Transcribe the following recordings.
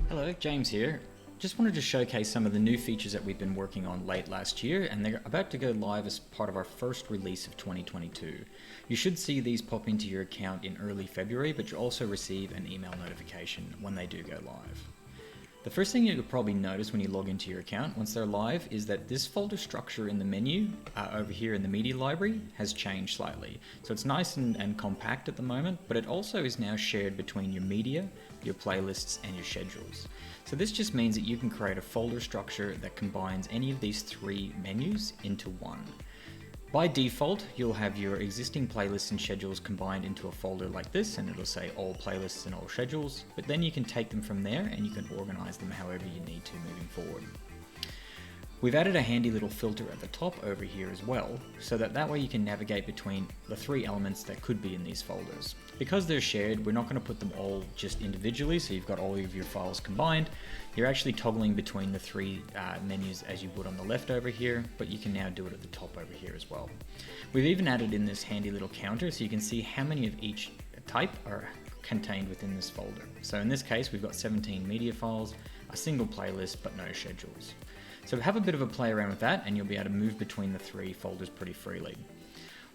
Hello, James here. Just wanted to showcase some of the new features that we've been working on late last year, and they're about to go live as part of our first release of 2022. You should see these pop into your account in early February, but you'll also receive an email notification when they do go live. The first thing you'll probably notice when you log into your account once they're live is that this folder structure in the menu over here in the media library has changed slightly. So it's nice and compact at the moment, but it also is now shared between your media, your playlists, and your schedules. So this just means that you can create a folder structure that combines any of these three menus into one. By default, you'll have your existing playlists and schedules combined into a folder like this, and it'll say all playlists and all schedules, but then you can take them from there and you can organize them however you need to moving forward. We've added a handy little filter at the top over here as well, so that way you can navigate between the three elements that could be in these folders. Because they're shared, we're not going to put them all just individually, so you've got all of your files combined. You're actually toggling between the three menus as you would on the left over here, but you can now do it at the top over here as well. We've even added in this handy little counter so you can see how many of each type are contained within this folder. So in this case, we've got 17 media files, a single playlist, but no schedules. So have a bit of a play around with that and you'll be able to move between the three folders pretty freely.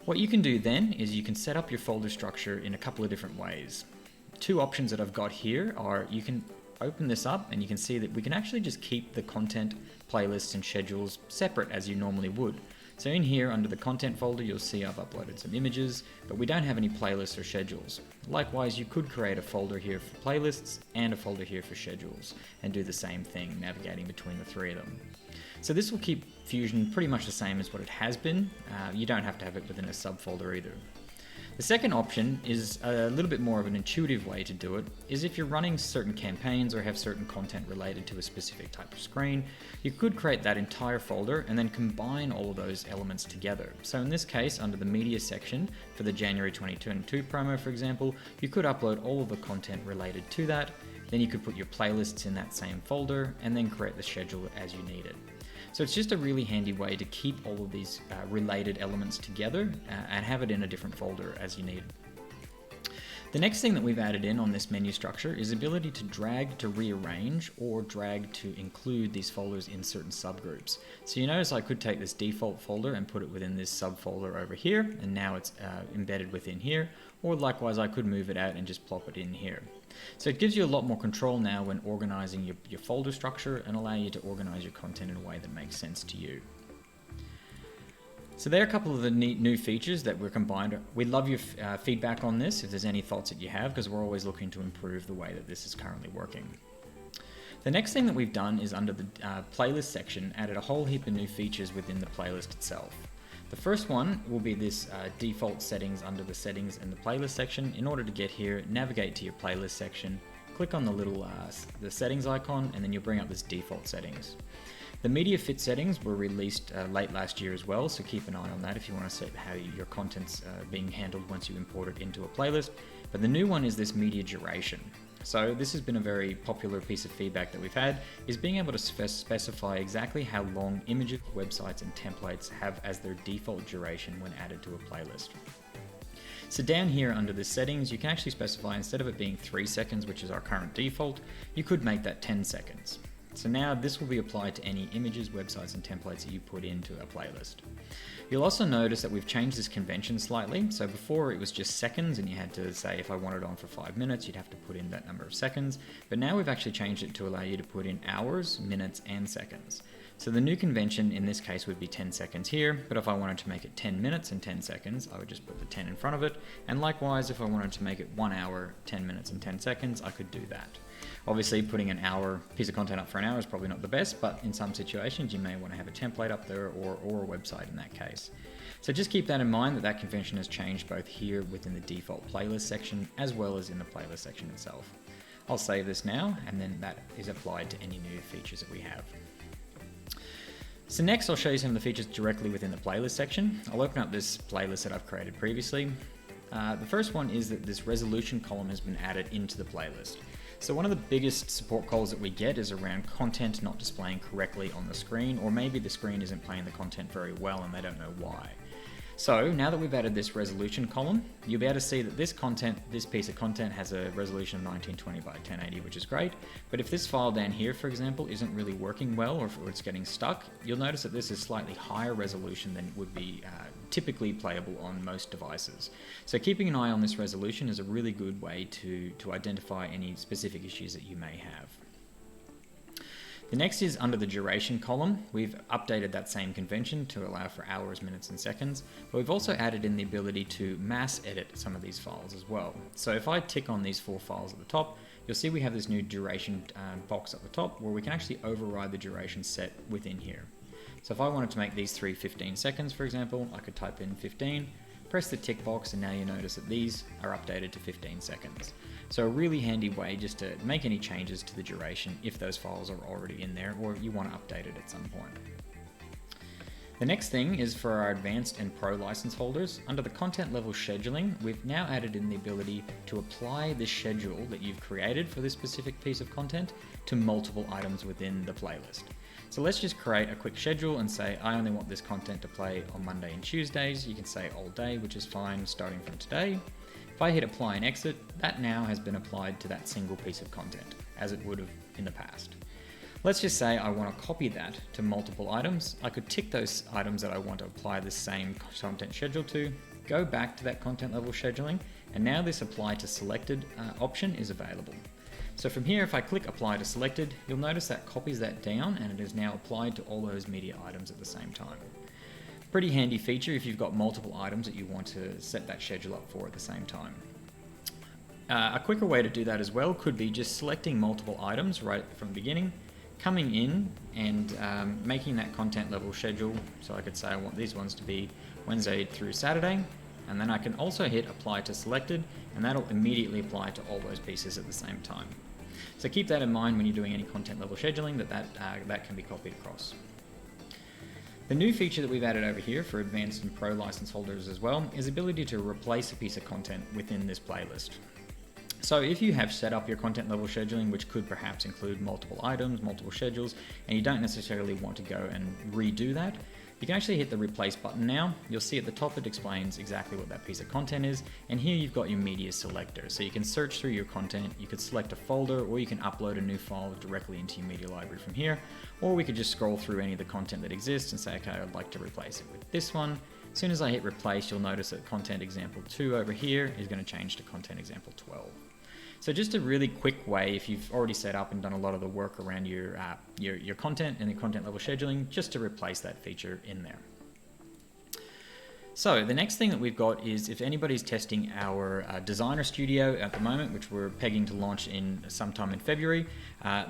What you can do then is you can set up your folder structure in a couple of different ways. Two options that I've got here are you can open this up and you can see that we can actually just keep the content, playlists and schedules separate as you normally would. So in here under the content folder you'll see I've uploaded some images, but we don't have any playlists or schedules. Likewise, you could create a folder here for playlists and a folder here for schedules and do the same thing, navigating between the three of them. So this will keep Fusion pretty much the same as what it has been. You don't have to have it within a subfolder either. The second option is a little bit more of an intuitive way to do it, is if you're running certain campaigns or have certain content related to a specific type of screen, you could create that entire folder and then combine all of those elements together. So in this case, under the media section for the January 2022 promo, for example, you could upload all of the content related to that, then you could put your playlists in that same folder and then create the schedule as you need it. So it's just a really handy way to keep all of these related elements together and have it in a different folder as you need. The next thing that we've added in on this menu structure is the ability to drag to rearrange or drag to include these folders in certain subgroups. So you notice I could take this default folder and put it within this subfolder over here, and now it's embedded within here, or likewise I could move it out and just plop it in here. So it gives you a lot more control now when organizing your folder structure and allow you to organize your content in a way that makes sense to you. So there are a couple of the neat new features that we're combined. We'd love your feedback on this if there's any thoughts that you have, because we're always looking to improve the way that this is currently working. The next thing that we've done is under the playlist section, added a whole heap of new features within the playlist itself. The first one will be this default settings under the settings and the playlist section. In order to get here, navigate to your playlist section, click on the little the settings icon, and then you'll bring up this default settings. The media fit settings were released late last year as well, so keep an eye on that if you want to set how your content's being handled once you import it into a playlist. But the new one is this media duration. So this has been a very popular piece of feedback that we've had, is being able to specify exactly how long images, websites and templates have as their default duration when added to a playlist. So down here under the settings, you can actually specify, instead of it being 3 seconds, which is our current default, you could make that 10 seconds. So now this will be applied to any images, websites and templates that you put into a playlist. You'll also notice that we've changed this convention slightly. So before it was just seconds and you had to say if I wanted on for 5 minutes, you'd have to put in that number of seconds. But now we've actually changed it to allow you to put in hours, minutes and seconds. So the new convention in this case would be 10 seconds here, but if I wanted to make it 10 minutes and 10 seconds, I would just put the 10 in front of it. And likewise, if I wanted to make it 1 hour, 10 minutes and 10 seconds, I could do that. Obviously, putting an hour piece of content up for an hour is probably not the best, but in some situations you may want to have a template up there or a website in that case. So just keep that in mind, that convention has changed both here within the default playlist section as well as in the playlist section itself. I'll save this now, and then that is applied to any new features that we have. So next I'll show you some of the features directly within the playlist section. I'll open up this playlist that I've created previously. The first one is that this resolution column has been added into the playlist. So one of the biggest support calls that we get is around content not displaying correctly on the screen, or maybe the screen isn't playing the content very well and they don't know why. So now that we've added this resolution column, you'll be able to see that this piece of content has a resolution of 1920 by 1080, which is great. But if this file down here, for example, isn't really working well, or if it's getting stuck, you'll notice that this is slightly higher resolution than would be typically playable on most devices. So keeping an eye on this resolution is a really good way to identify any specific issues that you may have. The next is under the duration column. We've updated that same convention to allow for hours, minutes, and seconds, but we've also added in the ability to mass edit some of these files as well. So if I tick on these 4 files at the top, you'll see we have this new duration box at the top where we can actually override the duration set within here. So if I wanted to make these 3 15 seconds, for example, I could type in 15, press the tick box, and now you notice that these are updated to 15 seconds. So a really handy way just to make any changes to the duration if those files are already in there or you want to update it at some point. The next thing is for our advanced and pro license holders. Under the content level scheduling, we've now added in the ability to apply the schedule that you've created for this specific piece of content to multiple items within the playlist. So let's just create a quick schedule and say I only want this content to play on Monday and Tuesdays. You can say all day, which is fine, starting from today. If I hit apply and exit, that now has been applied to that single piece of content, as it would have in the past. Let's just say I want to copy that to multiple items. I could tick those items that I want to apply the same content schedule to, go back to that content level scheduling, and now this apply to selected option is available. So from here, if I click apply to selected, you'll notice that copies that down and it is now applied to all those media items at the same time. Pretty handy feature if you've got multiple items that you want to set that schedule up for at the same time. A quicker way to do that as well could be just selecting multiple items right from the beginning, coming in and making that content level schedule. So I could say I want these ones to be Wednesday through Saturday, and then I can also hit apply to selected, and that'll immediately apply to all those pieces at the same time. So keep that in mind when you're doing any content level scheduling, that can be copied across. The new feature that we've added over here for advanced and pro license holders as well is the ability to replace a piece of content within this playlist. So if you have set up your content level scheduling, which could perhaps include multiple items, multiple schedules, and you don't necessarily want to go and redo that, you can actually hit the replace button now. You'll see at the top it explains exactly what that piece of content is, and here you've got your media selector. So you can search through your content, you could select a folder, or you can upload a new file directly into your media library from here, or we could just scroll through any of the content that exists and say, okay, I'd like to replace it with this one. As soon as I hit replace, you'll notice that content example 2 over here is going to change to content example 12. So just a really quick way, if you've already set up and done a lot of the work around your content and the content level scheduling, just to replace that feature in there. So the next thing that we've got is if anybody's testing our Designer Studio at the moment, which we're pegging to launch in sometime in February,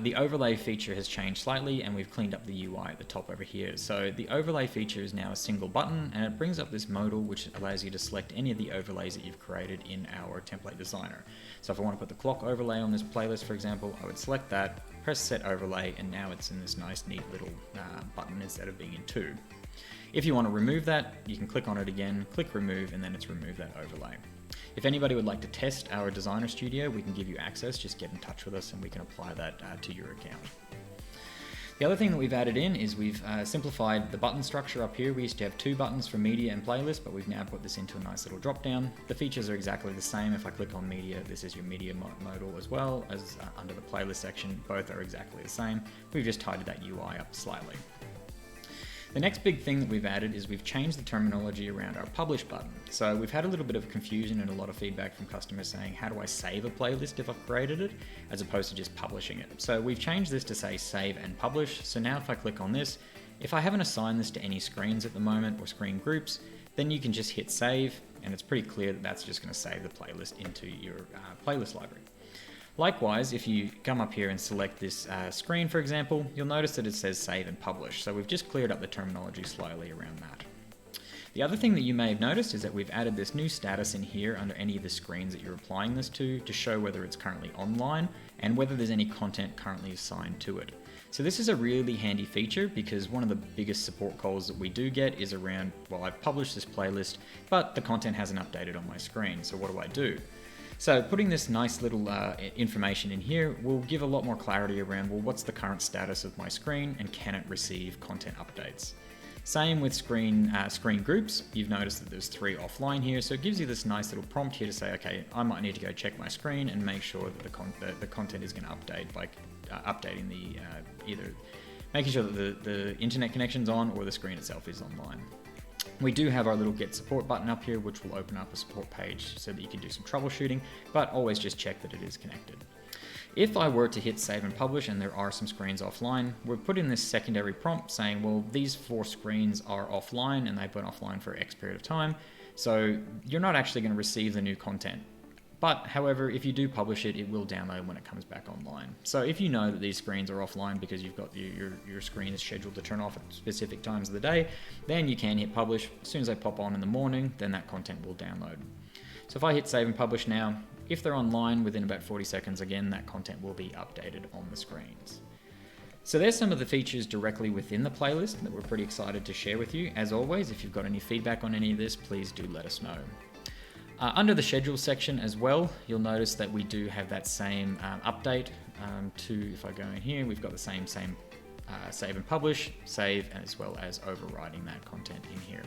the overlay feature has changed slightly and we've cleaned up the UI at the top over here. So the overlay feature is now a single button and it brings up this modal which allows you to select any of the overlays that you've created in our template designer. So if I want to put the clock overlay on this playlist, for example, I would select that, press set overlay, and now it's in this nice neat little button instead of being in 2. If you want to remove that, you can click on it again, click remove, and then it's removed that overlay. If anybody would like to test our Designer Studio, we can give you access. Just get in touch with us and we can apply that to your account. The other thing that we've added in is we've simplified the button structure up here. We used to have 2 buttons for media and playlist, but we've now put this into a nice little drop down. The features are exactly the same. If I click on media, this is your media modal as well as under the playlist section. Both are exactly the same. We've just tidied that UI up slightly. The next big thing that we've added is we've changed the terminology around our publish button. So we've had a little bit of confusion and a lot of feedback from customers saying, how do I save a playlist if I've created it, as opposed to just publishing it? So we've changed this to say save and publish. So now if I click on this, if I haven't assigned this to any screens at the moment or screen groups, then you can just hit save and it's pretty clear that that's just going to save the playlist into your playlist library. Likewise, if you come up here and select this screen, for example, you'll notice that it says save and publish. So we've just cleared up the terminology slightly around that. The other thing that you may have noticed is that we've added this new status in here under any of the screens that you're applying this to show whether it's currently online and whether there's any content currently assigned to it. So this is a really handy feature because one of the biggest support calls that we do get is around, well, I've published this playlist, but the content hasn't updated on my screen. So what do I do? So putting this nice little information in here will give a lot more clarity around, well, what's the current status of my screen and can it receive content updates? Same with screen groups. You've noticed that there's 3 offline here, so it gives you this nice little prompt here to say, okay, I might need to go check my screen and make sure that the content is going to update by updating the either making sure that the internet connection's on or the screen itself is online. We do have our little Get Support button up here, which will open up a support page so that you can do some troubleshooting, but always just check that it is connected. If I were to hit save and publish and there are some screens offline, we've put in this secondary prompt saying, well, these 4 screens are offline and they've been offline for X period of time, so you're not actually going to receive the new content. But however, if you do publish it, it will download when it comes back online. So if you know that these screens are offline because you've got your screen is scheduled to turn off at specific times of the day, then you can hit publish. As soon as they pop on in the morning, then that content will download. So if I hit save and publish now, if they're online within about 40 seconds, again, that content will be updated on the screens. So there's some of the features directly within the playlist that we're pretty excited to share with you. As always, if you've got any feedback on any of this, please do let us know. Under the schedule section as well, you'll notice that we do have that same update if I go in here, we've got the same save and publish, save, as well as overriding that content in here.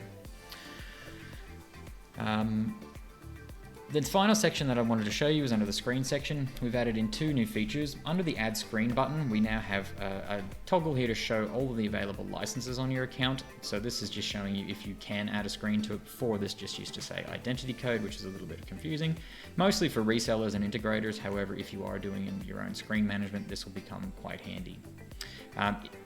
The final section that I wanted to show you is under the screen section. We've added in 2 new features. Under the add screen button, we now have a toggle here to show all of the available licenses on your account. So this is just showing you if you can add a screen to it. Before, this just used to say identity code, which is a little bit confusing, mostly for resellers and integrators. However, if you are doing your own screen management, this will become quite handy.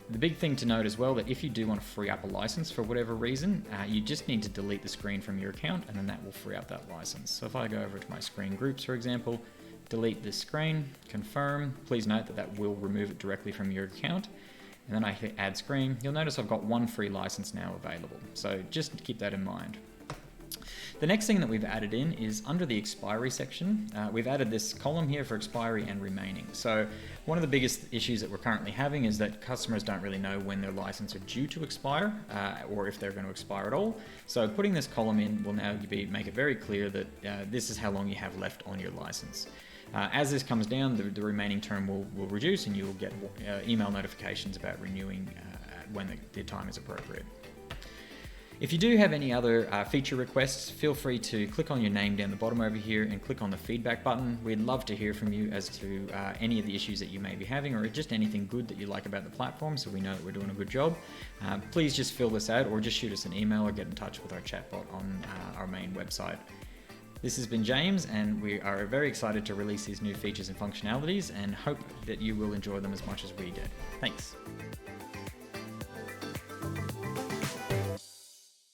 The big thing to note as well, that if you do want to free up a license for whatever reason, you just need to delete the screen from your account, and then that will free up that license. So if I go over to my screen groups, for example, delete this screen, confirm, please note that that will remove it directly from your account, and then I hit add screen, you'll notice I've got 1 free license now available. So just keep that in mind. The next thing that we've added in is under the expiry section. We've added this column here for expiry and remaining. So one of the biggest issues that we're currently having is that customers don't really know when their license are due to expire or if they're going to expire at all. So putting this column in will now make it very clear that this is how long you have left on your license. As this comes down, the remaining term will reduce, and you will get email notifications about renewing when the time is appropriate. If you do have any other feature requests, feel free to click on your name down the bottom over here and click on the feedback button. We'd love to hear from you as to any of the issues that you may be having, or just anything good that you like about the platform, so we know that we're doing a good job. Please just fill this out, or just shoot us an email or get in touch with our chatbot on our main website. This has been James, and we are very excited to release these new features and functionalities, and hope that you will enjoy them as much as we did. Thanks.